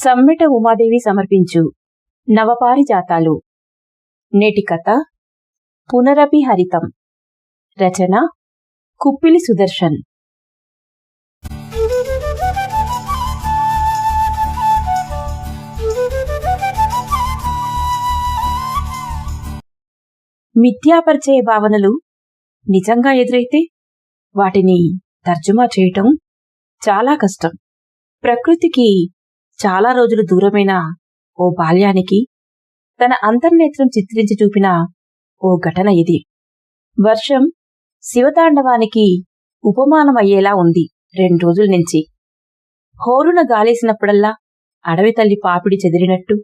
సమ్మెట ఉమాదేవి సమర్పించు నవపారిజాతాలు. నేటి కథ పునరపి హరితం. రచన కుప్పిలి సుదర్శన్. మిథ్యాపరిచయ భావనలు నిజంగా ఎదురైతే వాటిని తర్జుమా చేయటం చాలా కష్టం. ప్రకృతికి చాలా రోజులు దూరమైన ఓ బాల్యానికి తన అంతర్నేత్రం చిత్రించి చూపిన ఓ ఘటన ఇది. వర్షం శివతాండవానికి ఉపమానమయ్యేలా ఉంది. 2 రోజుల నుంచి హోరున గాలేసినప్పుడల్లా అడవి తల్లి పాపిడి చెదిరినట్టు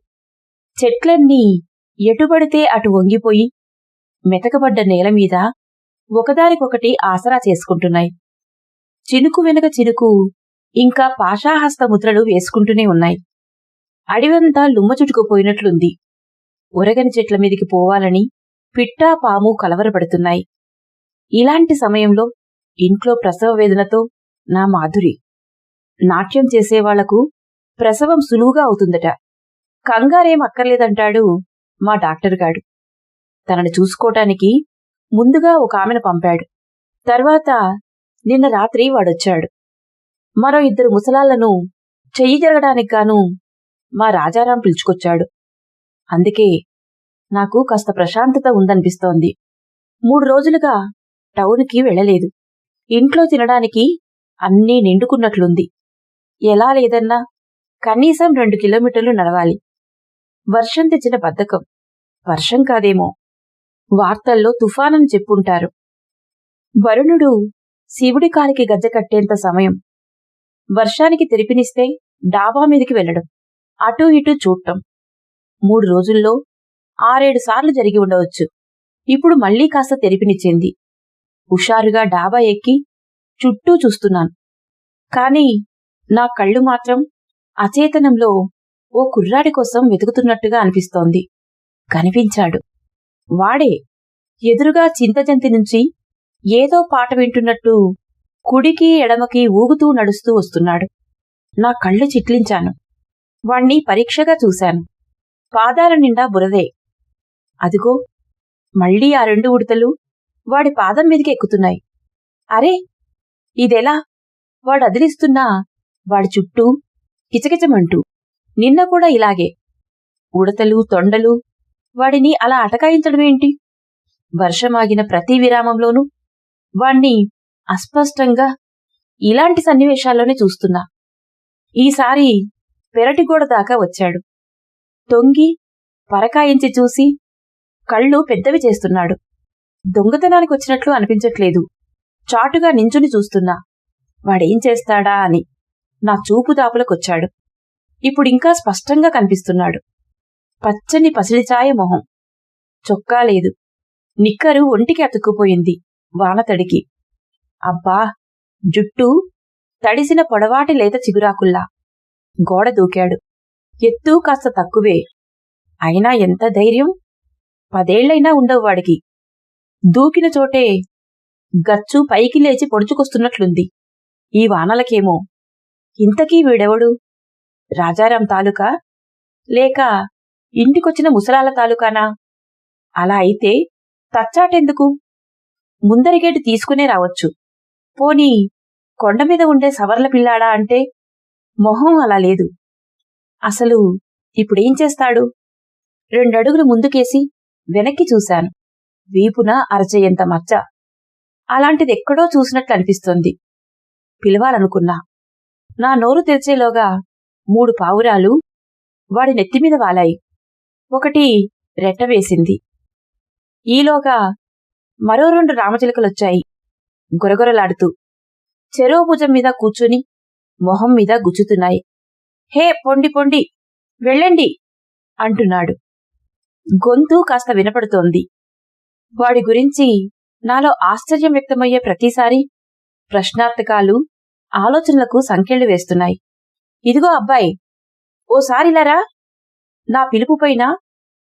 చెట్లన్నీ ఎటుబడితే అటు వంగిపోయి మెతకబడ్డ నేలమీద ఒకదానికొకటి ఆసరా చేసుకుంటున్నాయి. చినుకు వెనుక చినుకు ఇంకా పాషాహస్త ముద్రలు వేసుకుంటూనే ఉన్నాయి. అడివంతా లుమ్మచుటుకుపోయినట్లుంది. ఉరగని చెట్ల మీదికి పోవాలని పిట్టా పాము కలవరపడుతున్నాయి. ఇలాంటి సమయంలో ఇంట్లో ప్రసవ వేదనతో నా మాధురి. నాట్యం చేసేవాళ్లకు ప్రసవం సులువుగా అవుతుందట. కంగారేం అక్కర్లేదంటాడు మా డాక్టర్ గాడు. తనను చూసుకోటానికి ముందుగా ఒక ఆమెను పంపాడు. తర్వాత నిన్న రాత్రి వాడొచ్చాడు. మరో 2 ముసలాళ్లను చెయ్యి జరగడానికి గాను మా రాజారాం పిలుచుకొచ్చాడు. అందుకే నాకు కాస్త ప్రశాంతత ఉందనిపిస్తోంది. 3 రోజులుగా టౌన్కి వెళ్లలేదు. ఇంట్లో తినడానికి అన్నీ నిండుకున్నట్లుంది. ఎలా లేదన్నా కనీసం 2 కిలోమీటర్లు నడవాలి. వర్షం తెచ్చిన బద్ధకం. వర్షం కాదేమో, వార్తల్లో తుఫానని చెప్పుంటారు. వరుణుడు శివుడి కాలికి గజ్జ కట్టేంత సమయం. వర్షానికి తెరిపినిస్తే డాబా మీదికి వెళ్లడం, అటూ ఇటూ చూడటం. 3 రోజుల్లో 6-7 సార్లు జరిగి ఉండవచ్చు. ఇప్పుడు మళ్లీ కాస్త తెరిపినిచ్చింది. హుషారుగా డాబా ఎక్కి చుట్టూ చూస్తున్నాను. కాని నా కళ్ళు మాత్రం అచేతనంలో ఓ కుర్రాడి కోసం వెతుకుతున్నట్టుగా అనిపిస్తోంది. కనిపించాడు. వాడే ఎదురుగా చింతజంతి నుంచి ఏదో పాట వింటున్నట్టు కుడికి ఎడమకి ఊగుతూ నడుస్తూ వస్తున్నాడు. నా కళ్ళు చిట్లించాను. వాణ్ణి పరీక్షగా చూశాను. పాదాల నిండా బురదే. అదిగో మళ్లీ ఆ 2 ఉడతలు వాడి పాదం మీదికి ఎక్కుతున్నాయి. అరే, ఇదెలా? వాడు అదిలిస్తున్నా వాడి చుట్టూ కిచకిచమంటూ. నిన్న కూడా ఇలాగే ఉడతలు తొండలు వాడిని అలా అటకాయించడమేంటి? వర్షమాగిన ప్రతి విరామంలోనూ వాణ్ణి అస్పష్టంగా ఇలాంటి సన్నివేశాల్లోనే చూస్తున్నా. ఈసారి పెరటిగోడ దాకా వచ్చాడు. తొంగి పరకాయించి చూసి కళ్ళు పెద్దవి చేస్తున్నాడు. దొంగతనానికి వచ్చినట్లు అనిపించట్లేదు. చాటుగా నించుని చూస్తున్నా వాడేం చేస్తాడా అని. నా చూపు దాపులకొచ్చాడు. ఇప్పుడింకా స్పష్టంగా కనిపిస్తున్నాడు. పచ్చని పసిడిచాయ మొహం. చొక్కా లేదు. నిక్కరు ఒంటికి అతుక్కుపోయింది వానతడికి. అబ్బా, జుట్టు తడిసిన పొడవాటి లేత చిగురాకుల్లా. గోడ దూకాడు. ఎత్తు కాస్త తక్కువే. అయినా ఎంత ధైర్యం! 10 ఏళ్లైనా ఉండవు వాడికి. దూకిన చోటే గచ్చు పైకి లేచి పొడుచుకొస్తున్నట్లుంది ఈ వానలకేమో. ఇంతకీ వీడెవడు? రాజారాం తాలూకా లేక ఇంటికొచ్చిన ముసలాల తాలూకానా? అలా అయితే తచ్చాటెందుకు? ముందరిగేటు తీసుకునే రావచ్చు. పోనీ కొండమీద ఉండే సవర్ల పిల్లాడా అంటే మొహం అలా లేదు. అసలు ఇప్పుడేం చేస్తాడు? 2 అడుగులు ముందుకేసి వెనక్కి చూశాను. వీపున అరచేయంత మచ్చ. అలాంటిదెక్కడో చూసినట్లు అనిపిస్తోంది. పిలవాలనుకున్నా. నా నోరు తెరిచేలోగా 3 పావురాలు వాడి నెత్తిమీద వాలాయి. ఒకటి రెట్టవేసింది. ఈలోగా మరో 2 రామచిలుకలొచ్చాయి గొరగొరలాడుతూ. చెరో భుజం మీద కూర్చుని మొహం మీద గుచ్చుతున్నాయి. హే, పొండి పొండి, వెళ్ళండి అంటున్నాడు. గొంతు కాస్త వినపడుతోంది. వాడి గురించి నాలో ఆశ్చర్యం వ్యక్తమయ్యే ప్రతిసారి ప్రశ్నార్థకాలు ఆలోచనలకు సంకెళ్లు వేస్తున్నాయి. ఇదిగో అబ్బాయి, ఓసారిలారా. నా పిలుపుపైన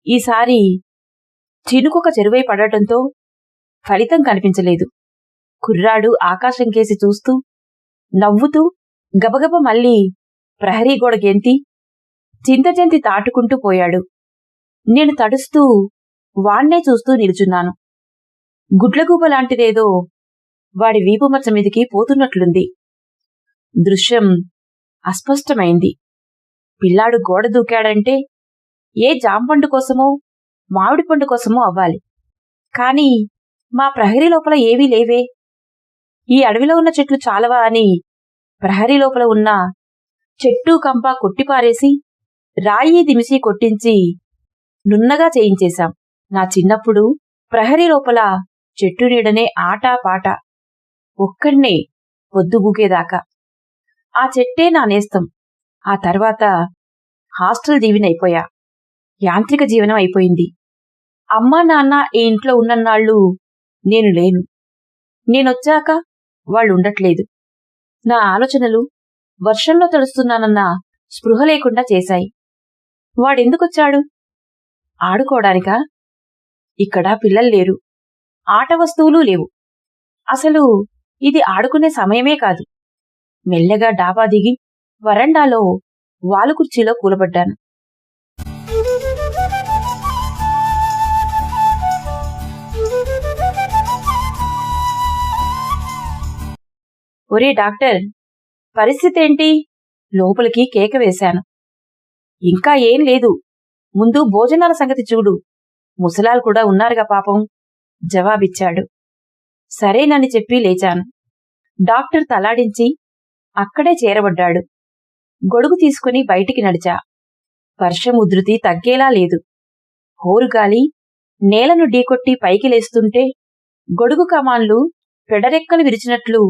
ఈసారి చినుకొక చెరువై పడటంతో ఫలితం కనిపించలేదు. కుర్రాడు ఆకాశంకేసి చూస్తూ నవ్వుతూ గబగబ మళ్ళీ ప్రహరీ గోడ గెంతి చింతజంతి తాటుకుంటూ పోయాడు. నేను తడుస్తూ వాణ్ణే చూస్తూ నిలుచున్నాను. గుడ్లగూబలాంటిదేదో వాడి వీపుమచ్చ మీదికి పోతున్నట్లుంది. దృశ్యం అస్పష్టమైంది. పిల్లాడు గోడ దూకాడంటే ఏ జాంపండు కోసమో మామిడి పండు కోసమో అవ్వాలి. కాని మా ప్రహరీ లోపల ఏవీ లేవే. ఈ అడవిలో ఉన్న చెట్లు చాలవా అని ప్రహరీ లోపల ఉన్న చెట్టు కంప కొట్టిపారేసి రాయి దిమిసి కొట్టించి నున్నగా చేయించేశాం. నా చిన్నప్పుడు ప్రహరీ లోపల చెట్టు నీడనే ఆటా పాట, ఒక్కడ్నే పొద్దుగూకేదాకా. ఆ చెట్టే నా నేస్తం. ఆ తర్వాత హాస్టల్ జీవినైపోయా. యాంత్రిక జీవనం అయిపోయింది. అమ్మా నాన్న ఈ ఇంట్లో ఉన్నన్నాళ్ళు నేను లేను. నేనొచ్చాక వాళ్ళుండట్లేదు. నా ఆలోచనలు వర్షంలో తడుస్తున్నానన్న స్పృహ లేకుండా చేశాయి. వాడెందుకొచ్చాడు? ఆడుకోవడానికా? ఇక్కడ పిల్లలు లేరు, ఆట వస్తువులు లేవు. అసలు ఇది ఆడుకునే సమయమే కాదు. మెల్లగా డాబా దిగి వరండాలో వాలుకుర్చీలో కూలబడ్డాను. ఒరే డాక్టర్, పరిస్థితేంటి? లోపలికి కేక వేశాను. ఇంకా ఏం లేదు, ముందు భోజనాల సంగతి చూడు, ముసలాలు కూడా ఉన్నారుగా పాపం, జవాబిచ్చాడు. సరేనని చెప్పి లేచాను. డాక్టర్ తలాడించి అక్కడే చేరబడ్డాడు. గొడుగు తీసుకుని బయటికి నడిచా. వర్షం ఉధృతి తగ్గేలా లేదు. హోరుగాలి నేలను ఢీకొట్టి పైకి లేస్తుంటే గొడుగు కమాన్లు పెడరెక్కలు విరిచినట్లు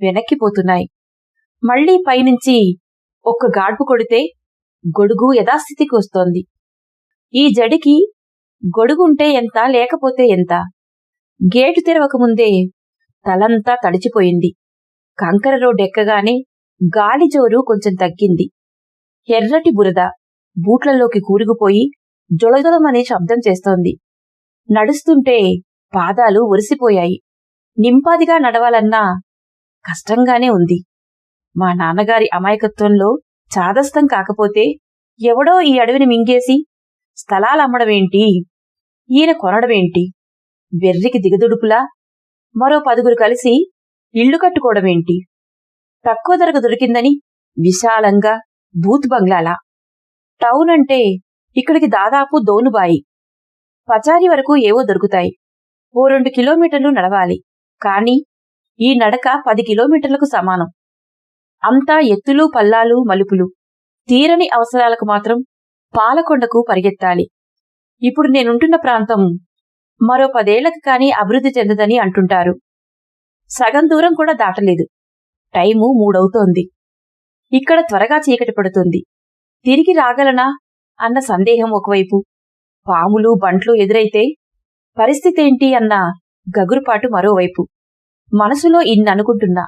వెనక్కిపోతున్నాయి. మళ్లీ పైనుంచి ఒక్క గాడ్పు కొడితే గొడుగు యథాస్థితికి వస్తోంది. ఈ జడికి గొడుగుంటే ఎంత, లేకపోతే ఎంత? గేటు తెరవకముందే తలంతా తడిచిపోయింది. కంకర రోడ్డెక్కగానే గాలి జోరు కొంచెం తగ్గింది. ఎర్రటి బురద బూట్లలోకి కూరుకుపోయి జొళజొళమనే శబ్దం చేస్తోంది. నడుస్తుంటే పాదాలు ఒరిసిపోయాయి. నింపాదిగా నడవాలన్నా కష్టంగానే ఉంది. మా నాన్నగారి అమాయకత్వంలో చాదస్తం కాకపోతే ఎవడో ఈ అడవిని మింగేసి స్థలాలమ్మడమేంటి, ఈయన కొనడమేంటి? వెర్రికి దిగదుడుపులా మరో 10 కలిసి ఇళ్లు కట్టుకోవడమేంటి? తక్కువ ధరకు దొరికిందని విశాలంగా బూత్ బంగ్లాలా? టౌన్ అంటే ఇక్కడికి దాదాపు దోనుబాయి. పచారి వరకు ఏవో దొరుకుతాయి. ఓ 2 కిలోమీటర్లు నడవాలి. కాని ఈ నడక 10 కిలోమీటర్లకు సమానం. అంతా ఎత్తులు పల్లాలు మలుపులు. తీరని అవసరాలకు మాత్రం పాలకొండకు పరిగెత్తాలి. ఇప్పుడు నేనుంటున్న ప్రాంతం మరో 10 ఏళ్లకు కాని అభివృద్ధి చెందదని అంటుంటారు. సగం దూరం కూడా దాటలేదు. టైము 3 అవుతోంది. ఇక్కడ త్వరగా చీకటి పడుతుంది. తిరిగి రాగలనా అన్న సందేహం ఒకవైపు, పాములు బంట్లు ఎదురైతే పరిస్థితేంటి అన్న గగురుపాటు మరోవైపు. మనసులో ఇన్ననుకుంటున్నా.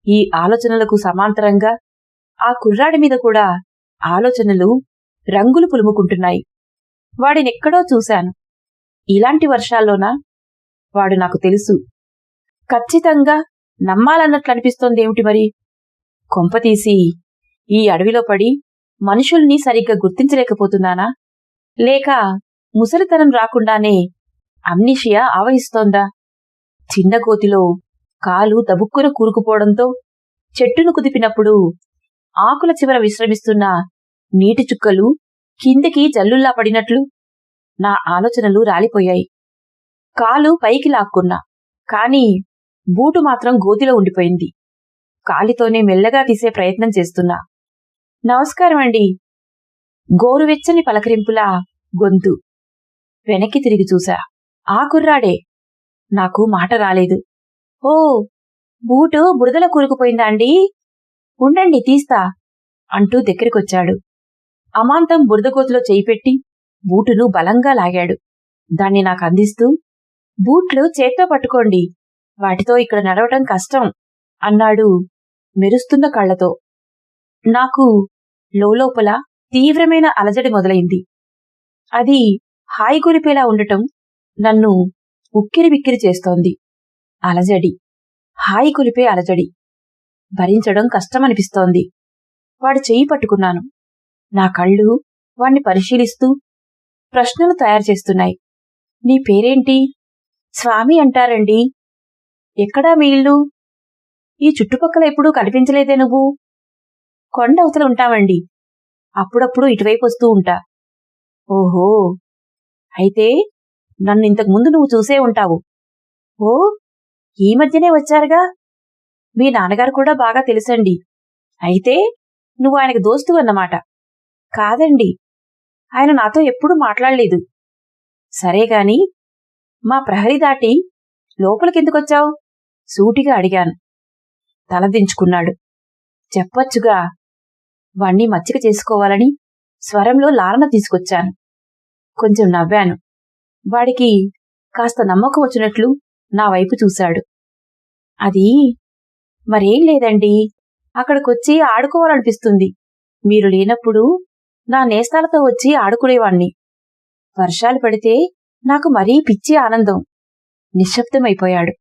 ఈ ఆలోచనలకు సమాంతరంగా ఆ కుర్రాడి మీద కూడా ఆలోచనలు రంగులు పులుముకుంటున్నాయి. వాడినెక్కడో చూశాను. ఇలాంటి వర్షాల్లోనా? వాడు నాకు తెలుసు. ఖచ్చితంగా నమ్మాలన్నట్లనిపిస్తోందేమిటి మరి? కొంపతీసి ఈ అడవిలో పడి మనుషుల్ని సరిగ్గా గుర్తించలేకపోతున్నానా? లేక ముసలితనం రాకుండానే అమ్నీషియా ఆవహిస్తోందా? చిన్న కోతిలో కాలు దబుక్కున కూరుకుపోవడంతో చెట్టును కుదిపినప్పుడు ఆకుల చివర విశ్రమిస్తున్న నీటి చుక్కలు కిందికి జల్లుల్లా పడినట్లు నా ఆలోచనలు రాలిపోయాయి. కాలు పైకి లాక్కున్నా, కాని బూటు మాత్రం గోతిలో ఉండిపోయింది. కాలితోనే మెల్లగా తీసే ప్రయత్నం చేస్తున్నా. నమస్కారమండి. గోరువెచ్చని పలకరింపులా గొంతు. వెనక్కి తిరిగి చూశా. ఆ కుర్రాడే. నాకు మాట రాలేదు. ఓ, బూటు బురదలో కూరుకుపోయిందా అండి? ఉండండి తీస్తా అంటూ దగ్గరికొచ్చాడు. అమాంతం బురదగోతులో చేయిపెట్టి బూటును బలంగా లాగాడు. దాన్ని నాకందిస్తూ, బూట్లు చేత్తో పట్టుకోండి, వాటితో ఇక్కడ నడవటం కష్టం అన్నాడు మెరుస్తున్న కళ్లతో. నాకు లోలోపల తీవ్రమైన అలజడి మొదలైంది. అది హాయిగొలిపేలా ఉండటం నన్ను ఉక్కిరిబిక్కిరి చేస్తోంది. అలజడి, హాయి కొలిపే అలజడి భరించడం కష్టమనిపిస్తోంది. వాడు చెయ్యి పట్టుకున్నాను. నా కళ్ళు వాణ్ణి పరిశీలిస్తూ ప్రశ్నలు తయారు చేస్తున్నాయి. నీ పేరేంటి? స్వామి అంటారండి. ఎక్కడా మీ ఇల్లు? ఈ చుట్టుపక్కల ఎప్పుడూ కనిపించలేదే నువ్వు? కొండ అవతల ఉంటామండి. అప్పుడప్పుడు ఇటువైపు వస్తూ ఉంటా. ఓహో, అయితే నన్ను ఇంతకుముందు నువ్వు చూసే ఉంటావు. ఓ, ఈ మధ్యనే వచ్చారుగా. మీ నాన్నగారు కూడా బాగా తెలుసండి. అయితే నువ్వు ఆయనకు దోస్తు అన్నమాట. కాదండి, ఆయన నాతో ఎప్పుడూ మాట్లాడలేదు. సరేగాని మా ప్రహరీ దాటి లోపలికెందుకొచ్చావు? సూటిగా అడిగాను. తలదించుకున్నాడు. చెప్పొచ్చుగా. వాణ్ణి మచ్చిక చేసుకోవాలని స్వరంలో లాలన తీసుకొచ్చాను. కొంచెం నవ్వాను. వాడికి కాస్త నమ్మకం వచ్చినట్లు నా వైపు చూశాడు. అది మరేం లేదండి, అక్కడికొచ్చి ఆడుకోవాలనిపిస్తుంది. మీరు లేనప్పుడు నా నేస్తాలతో వచ్చి ఆడుకునేవాణ్ణి. వర్షాలు పడితే నాకు మరీ పిచ్చి ఆనందం. నిశ్శబ్దమైపోయాడు.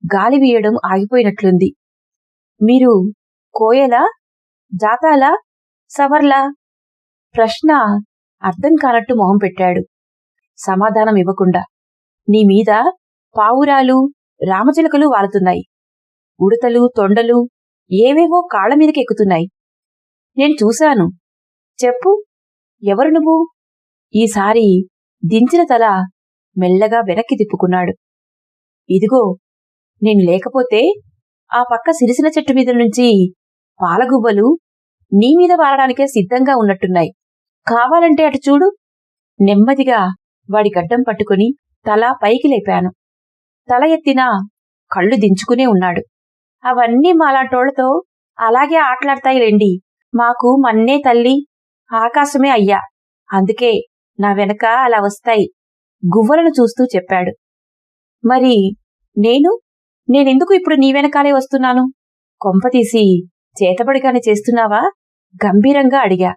గాలి వీయడం ఆగిపోయినట్లుంది. మీరు కోయలా, జాతాలా, సవర్లా? ప్రశ్న అర్థం కానట్టు మొహం పెట్టాడు. సమాధానం ఇవ్వకుండా. నీ మీద పావురాలు, రామచిలకలు వాలుతున్నాయి. ఉడతలు, తొండలు ఏవేవో కాళ్లమీదకి ఎక్కుతున్నాయి. నేను చూశాను. చెప్పు, ఎవరు నువ్వు? ఈసారి దించిన తల మెల్లగా వెనక్కి తిప్పుకున్నాడు. ఇదిగో, నేను లేకపోతే ఆ పక్క సిరిసిన చెట్టు మీద నుంచి పాలగువ్వలు నీ మీద వారడానికే సిద్ధంగా ఉన్నట్టున్నాయి. కావాలంటే అటు చూడు. నెమ్మదిగా వాడి గడ్డం పట్టుకుని తల పైకి లేపాను. తల ఎత్తినా కళ్ళు దించుకునే ఉన్నాడు. అవన్నీ మాలాంటోళ్లతో అలాగే ఆటలాడతాయిలేండి. మాకు మన్నే తల్లి, ఆకాశమే అయ్యా. అందుకే నా వెనక అలా వస్తాయి. గువ్వలను చూస్తూ చెప్పాడు. మరి నేనెందుకు ఇప్పుడు నీ వెనకాలే వస్తున్నాను? కొంపతీసి చేతబడిగానే చేస్తున్నావా? గంభీరంగా అడిగా.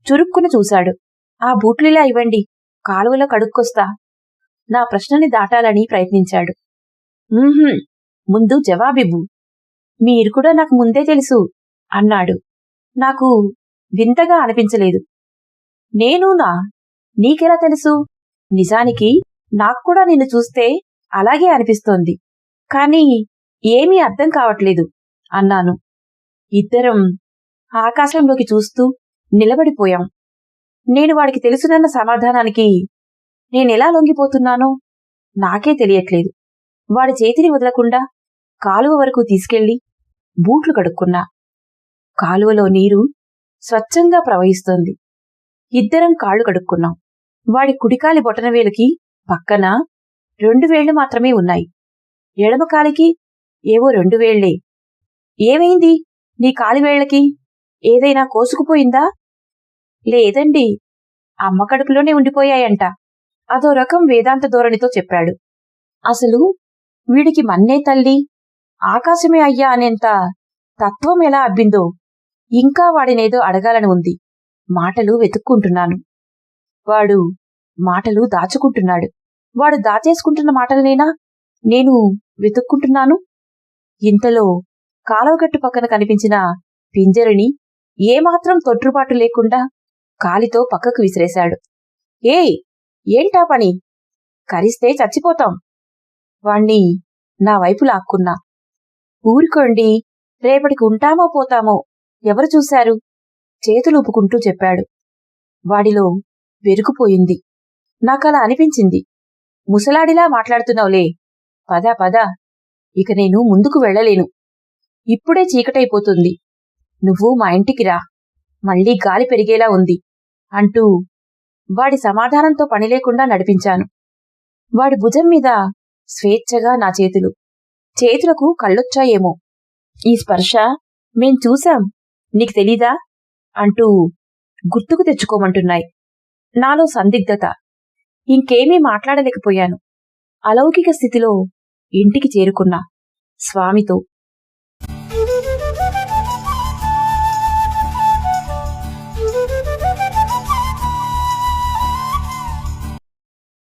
చురుక్కున చూశాడు. ఆ బూట్లిలా ఇవ్వండి, కాలువలో కడుక్కొస్తా. నా ప్రశ్నని దాటాలని ప్రయత్నించాడు. ముందు జవాబివ్వు. మీరు కూడా నాకు ముందే తెలుసు అన్నాడు. నాకు వింతగా అనిపించలేదు. నేనూనా? నీకెలా తెలుసు? నిజానికి నాక్కూడా నిన్ను చూస్తే అలాగే అనిపిస్తోంది. కాని ఏమీ అర్థం కావట్లేదు అన్నాను. ఇద్దరం ఆకాశంలోకి చూస్తూ నిలబడిపోయాం. నేను వాడికి తెలుసునన్న సమాధానానికి నేనెలా లొంగిపోతున్నానో నాకే తెలియట్లేదు. వాడి చేతిని వదలకుండా కాలువ వరకు తీసుకెళ్లి బూట్లు కడుక్కున్నా. కాలువలో నీరు స్వచ్ఛంగా ప్రవహిస్తోంది. ఇద్దరం కాళ్లు కడుక్కున్నాం. వాడి కుడికాలి బొటనవేలుకి పక్కన 2 వేళ్లు మాత్రమే ఉన్నాయి. ఎడమకాలికి ఏవో 2 వేళ్లే. ఏమైంది నీ కాలివేళ్లకి? ఏదైనా కోసుకుపోయిందా? లేదండి, అమ్మ కడుపులోనే ఉండిపోయాయంట. అదో రకం వేదాంత ధోరణితో చెప్పాడు. అసలు వీడికి మన్నే తల్లి, ఆకాశమే అయ్యా అనేంత తత్వం ఎలా అబ్బిందో ఇంకా వాడినేదో అడగాలని ఉంది. మాటలు వెతుక్కుంటున్నాను. వాడు మాటలు దాచుకుంటున్నాడు. వాడు దాచేసుకుంటున్న మాటలనేనా నేను వెతుక్కుంటున్నాను? ఇంతలో కాలువగట్టు పక్కన కనిపించిన పింజరిని ఏమాత్రం తొట్రుపాటు లేకుండా కాలితో పక్కకు విసిరేశాడు. ఏయ్, ఏంటా పని? కరిస్తే చచ్చిపోతాం. వాణ్ణి నా వైపు లాక్కున్నా. ఊరుకోండి, రేపటికి ఉంటామో పోతామో ఎవరు చూశారు? చేతులూపుకుంటూ చెప్పాడు. వాడిలో వెరుకుపోయింది. నాకలా అనిపించింది. ముసలాడిలా మాట్లాడుతున్నావులే, పద పద, ఇక నేను ముందుకు వెళ్లలేను. ఇప్పుడే చీకటైపోతుంది. నువ్వు మా ఇంటికి రా, మళ్లీ గాలి పెరిగేలా ఉంది అంటూ వాడి సమాధానంతో పనిలేకుండా నడిపించాను. వాడి భుజం మీద స్వేచ్ఛగా నా చేతులు. చేతులకు కళ్ళొచ్చాయేమో. ఈ స్పర్శ మేం చూశాం, నీకు తెలీదా అంటూ గుర్తుకు తెచ్చుకోమంటున్నాయి. నాలో సందిగ్ధత. ఇంకేమీ మాట్లాడలేకపోయాను. అలౌకిక స్థితిలో ఇంటికి చేరుకున్నా. స్వామితో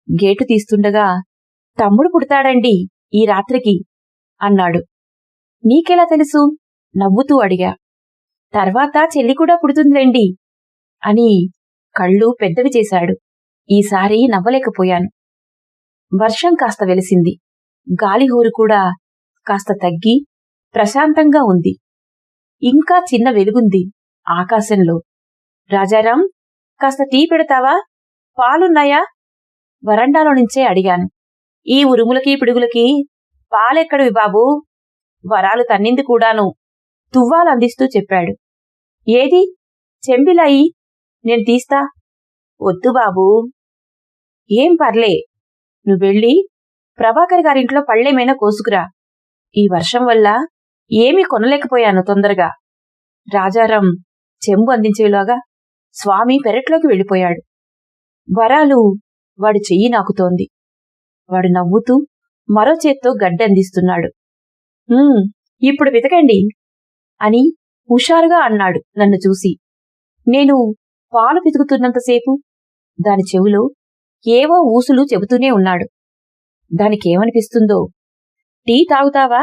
గేటు తీస్తుండగా తమ్ముడు పుడతాడండి ఈ రాత్రికి అన్నాడు. నీకెలా తెలుసు? నవ్వుతూ అడిగా. తర్వాత చెల్లి కూడా పుడుతుందిలేండి అని కళ్ళు పెద్దవి చేశాడు. ఈసారి నవ్వలేకపోయాను. వర్షం కాస్త వెలిసింది. గాలిహోరు కూడా కాస్త తగ్గి ప్రశాంతంగా ఉంది. ఇంకా చిన్న వెలుగుంది ఆకాశంలో. రాజారాం, కాస్త టీ పెడతావా? పాలున్నాయా? వరండాలో నుంచే అడిగాను. ఈ ఉరుములకి పిడుగులకి పాలెక్కడివి బాబూ? వరాలు తన్నింది కూడాను, తువ్వాలందిస్తూ చెప్పాడు. ఏది చెంబిలాయి, నేను తీస్తా. వద్దు బాబూ. ఏం పర్లే, నువ్వెళ్ళి ప్రభాకర్ గారింట్లో పళ్ళేమైనా కోసుకురా. ఈ వర్షం వల్ల ఏమీ కొనలేకపోయాను తొందరగా. రాజారాం చెంబు అందించేలాగా స్వామి పెరట్లోకి వెళ్ళిపోయాడు. వరాలు వాడి చెయ్యి నాకుతోంది. వాడు నవ్వుతూ మరో చేత్తో గడ్డందిస్తున్నాడు. ఇప్పుడు వెతకండి అని హుషారుగా అన్నాడు నన్ను చూసి. నేను పాలు పితుకుతున్నంతసేపు దాని చెవులో ఏవో ఊసులు చెబుతూనే ఉన్నాడు. దానికేమనిపిస్తుందో. టీ తాగుతావా?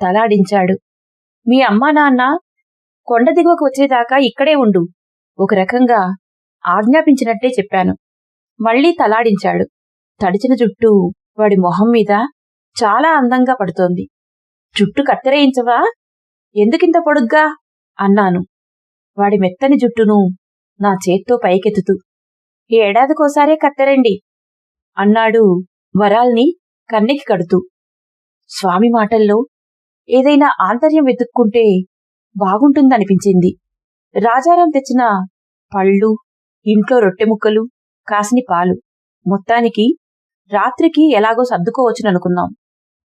తలాడించాడు. మీ అమ్మా నాన్న కొండ దిగువకు వచ్చేదాకా ఇక్కడే ఉండు, ఒక రకంగా ఆజ్ఞాపించినట్టే చెప్పాను. మళ్లీ తలాడించాడు. తడిచిన జుట్టు వాడి మొహం మీద చాలా అందంగా పడుతోంది. జుట్టు కత్తెరేయించవా? ఎందుకింత పొడుగ్గా అన్నాను, వాడి మెత్తని జుట్టును నా చేత్తో పైకెత్తుతూ. ఏడాదికోసారే కత్తెరండి అన్నాడు వరాల్ని కన్నెకి కడుతూ. స్వామి మాటల్లో ఏదైనా ఆంతర్యం వెతుక్కుంటే బాగుంటుందనిపించింది. రాజారాం తెచ్చిన పళ్ళు, ఇంట్లో రొట్టె ముక్కలు, కాసిని పాలు, మొత్తానికి రాత్రికి ఎలాగో సర్దుకోవచ్చుననుకున్నాం.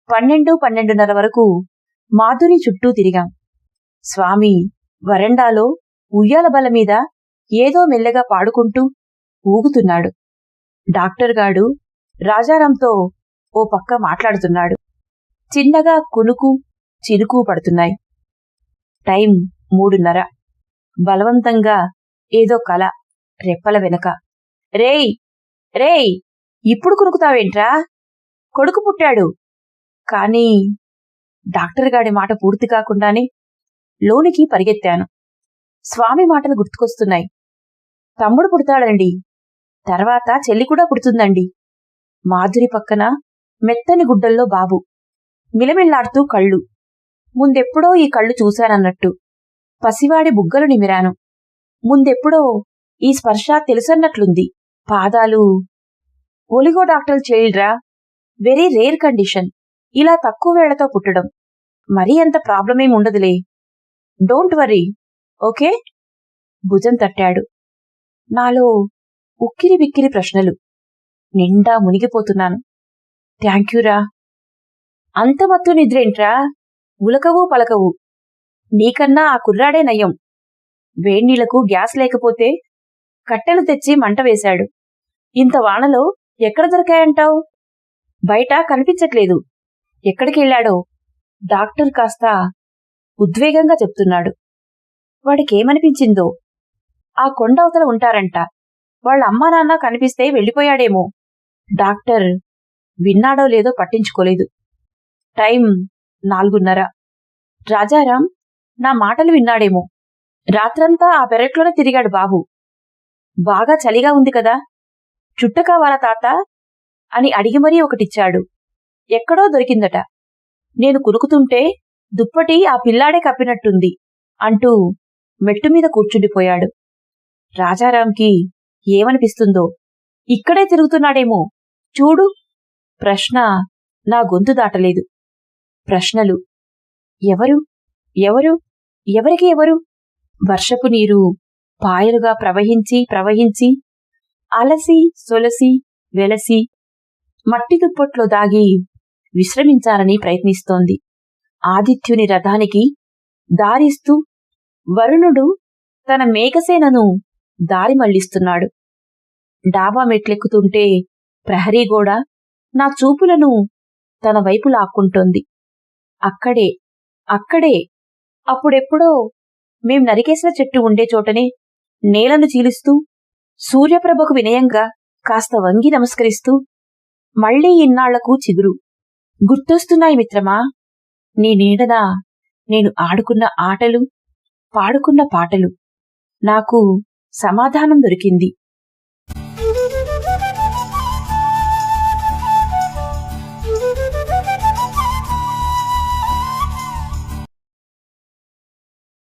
12-12:30 వరకు మాధురి చుట్టూ తిరిగాం. స్వామి వరండాలో ఉయ్యాల బల మీద ఏదో మెల్లగా పాడుకుంటూ ఊగుతున్నాడు. డాక్టర్ గాడు రాజారాంతో ఓ పక్క మాట్లాడుతున్నాడు. చిన్నగా కునుకు చినుకు పడుతున్నాయి. టైం 3:30. బలవంతంగా ఏదో కల రెప్పల వెనక. రేయ్ రేయ్, ఇప్పుడు కునుకుతావేంట్రా? కొడుకు పుట్టాడు. కాని డాక్టర్ గాడి మాట పూర్తి కాకుండానే లోనికి పరిగెత్తాను. స్వామి మాటలు గుర్తుకొస్తున్నాయి. తమ్ముడు పుడతాడండి, తర్వాత చెల్లి కూడా పుడుతుందండి. మాధురి పక్కన మెత్తని గుడ్డల్లో బాబు, మిలమిల్లాడుతూ కళ్ళు. ముందెప్పుడో ఈ కళ్ళు చూశానన్నట్టు పసివాడి బుగ్గలు నిమిరాను. ముందెప్పుడో ఈ స్పర్శ తెలుసన్నట్లుంది. పాదాలు. Oligodactyly, very rare condition. ఇలా తక్కువ వేళ్లతో పుట్టడం మరీ అంత ప్రాబ్లమేం ఉండదులే. Don't worry, okay? భుజం తట్టాడు. నాలో ఉక్కిరి బిక్కిరి ప్రశ్నలు. నిండా మునిగిపోతున్నాను. థ్యాంక్యూరా. అంత మత్తు నిద్రేంట్రా? ఉలకవు పలకవు. నీకన్నా ఆ కుర్రాడే నయం. వేణీళ్లకు గ్యాస్ లేకపోతే కట్టెలు తెచ్చి మంట వేశాడు. ఇంత వానలో ఎక్కడ దొరికాయంటావు? బయట కనిపించట్లేదు. ఎక్కడికెళ్లాడో డాక్టర్ కాస్త ఉద్వేగంగా చెప్తున్నాడు. వాడికేమనిపించిందో. ఆ కొండవతల ఉంటారంట. వాళ్ళ అమ్మా నాన్న కనిపిస్తే వెళ్ళిపోయాడేమో. డాక్టర్ విన్నాడో లేదో పట్టించుకోలేదు. టైం 4:30. రాజారాం నా మాటలు విన్నాడేమో. రాత్రంతా ఆ పెరట్లోనే తిరిగాడు బాబు. బాగా చలిగా ఉంది కదా, చుట్ట కావాలా తాత అని అడిగి మరీ ఒకటిచ్చాడు. ఎక్కడో దొరికిందట. నేను కునుకుతుంటే దుప్పటి ఆ పిల్లాడే కప్పినట్టుంది అంటూ మెట్టుమీద కూర్చుండిపోయాడు. రాజారాంకి ఏమనిపిస్తుందో. ఇక్కడే తిరుగుతున్నాడేమో చూడు. ప్రశ్న నా గొంతు దాటలేదు. ప్రశ్నలు. ఎవరు ఎవరు ఎవరికి ఎవరు? వర్షపు నీరు పాయలుగా ప్రవహించి ప్రవహించి అలసి సొలసి వెలసి మట్టి దుప్పట్లో దాగి విశ్రమించాలని ప్రయత్నిస్తోంది. ఆదిత్యుని రథానికి దారిస్తూ వరుణుడు తన మేఘసేనను దారి మళ్లిస్తున్నాడు. డాబా మెట్లెక్కుతుంటే ప్రహరీగోడ నా చూపులను తన వైపు లాక్కుంటోంది. అక్కడే అక్కడే అప్పుడెప్పుడో మేం నరికేసిన చెట్టు ఉండే చోటనే నేలను చీలుస్తూ సూర్యప్రభకు వినయంగా కాస్త వంగి నమస్కరిస్తూ మళ్లీ ఇన్నాళ్లకు చిగురు. గుర్తొస్తున్నాయి మిత్రమా, నీ నీడన నేను ఆడుకున్న ఆటలు, పాడుకున్న పాటలు. నాకు సమాధానం దొరికింది.